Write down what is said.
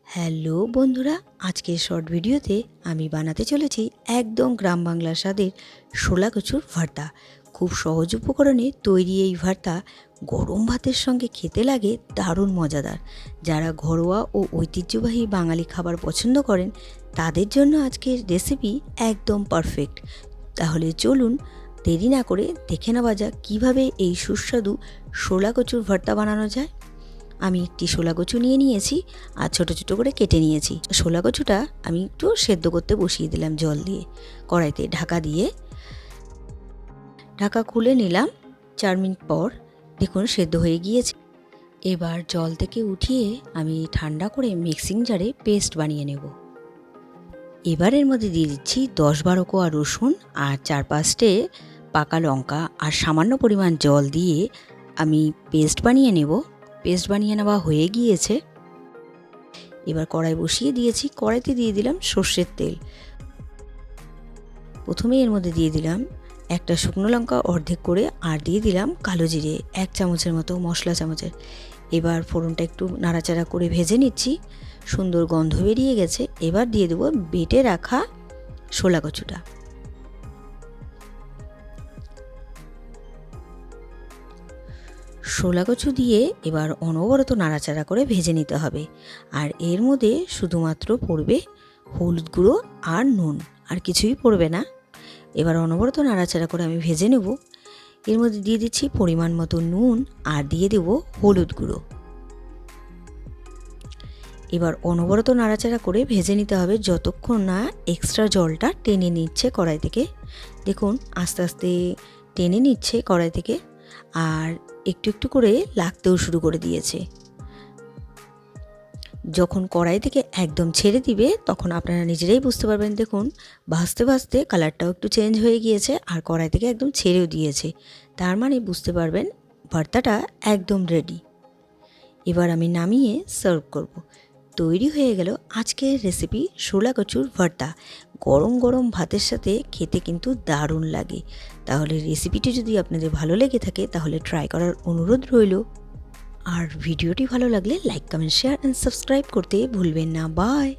Hello বন্ধুরা, আজকের short ভিডিওতে আমি বানাতে চলেছি একদম গ্রাম বাংলার স্বাদের শোলা কচুর ভর্তা। খুব সহজ উপকরণে তৈরি এই ভর্তা গরম ভাতের সঙ্গে খেতে লাগে দারুণ মজাদার। যারা ঘরোয়া ও ঐতিহ্যবাহী বাঙালি খাবার পছন্দ করেন তাদের জন্য আজকের রেসিপি একদম পারফেক্ট। তাহলে চলুন দেরি না করে দেখে নেওয়া যাক কীভাবে এই সুস্বাদু শোলা কচুর ভর্তা বানানো যায়। আমি একটি শোলা কচু নিয়ে নিয়েছি আর ছোটো ছোটো করে কেটে নিয়েছি। শোলা কচুটা আমি একটু সেদ্ধ করতে বসিয়ে দিলাম জল দিয়ে, কড়াইতে ঢাকা দিয়ে। ঢাকা খুলে নিলাম। 4 মিনিট পর দেখুন সেদ্ধ হয়ে গিয়েছে। এবার জল থেকে উঠিয়ে আমি ঠান্ডা করে মিক্সিং জারে পেস্ট বানিয়ে নেব। এবার এর মধ্যে দিয়ে দিচ্ছি 10-12 কোয়া রসুন আর 4-5টে পাকা লঙ্কা আর সামান্য পরিমাণ জল দিয়ে আমি পেস্ট বানিয়ে নেব। পেস্ট বানিয়ে নেওয়া হয়ে গিয়েছে। এবার কড়াই বসিয়ে দিয়েছি। কড়াইতে দিয়ে দিলাম সর্ষের তেল। প্রথমে এর মধ্যে দিয়ে দিলাম একটা শুকনো লঙ্কা অর্ধেক করে, আর দিয়ে দিলাম কালো জিরে 1 চামচের মতো, মশলা চামচের। এবার ফোড়নটা একটু নাড়াচাড়া করে ভেজে নিচ্ছি। সুন্দর গন্ধ বেরিয়ে গেছে। এবার দিয়ে দেবো বেটে রাখা শোলা কচুটা। শোলা কচু দিয়ে এবার অনবরত নাড়াচাড়া করে ভেজে নিতে হবে। আর এর মধ্যে শুধুমাত্র পড়বে হলুদ গুঁড়ো আর নুন, আর কিছুই পড়বে না। এবার অনবরত নাড়াচাড়া করে আমি ভেজে নেব। এর মধ্যে দিয়ে দিচ্ছি পরিমাণ মতো নুন আর দিয়ে দেব হলুদ গুঁড়ো। এবার অনবরত নাড়াচাড়া করে ভেজে নিতে হবে যতক্ষণ না এক্সট্রা জলটা টেনে নিচ্ছে কড়াই থেকে। দেখুন আস্তে আস্তে টেনে নিচ্ছে কড়াই থেকে, আর একটু একটু করে লাগতেও শুরু করে দিয়েছে। যখন কড়াই থেকে একদম ছেড়ে দিবে তখন আপনারা নিজেরাই বুঝতে পারবেন। দেখুন ভাজতে ভাজতে কালারটাও একটু চেঞ্জ হয়ে গিয়েছে আর কড়াই থেকে একদম ছেড়েও দিয়েছে। তার মানে বুঝতে পারবেন ভর্তাটা একদম রেডি। এবার আমি নামিয়ে সার্ভ করব। তৈরি হয়ে গেল আজকের রেসিপি শোলা কচুর ভর্তা। গরম গরম ভাতের সাথে খেতে কিন্তু দারুণ লাগে। তাহলে রেসিপিটি যদি আপনাদের ভালো লেগে থাকে তাহলে ট্রাই করার অনুরোধ রইল। আর ভিডিওটি ভালো লাগলে like, comment, share and subscribe করতে ভুলবেন না। বাই।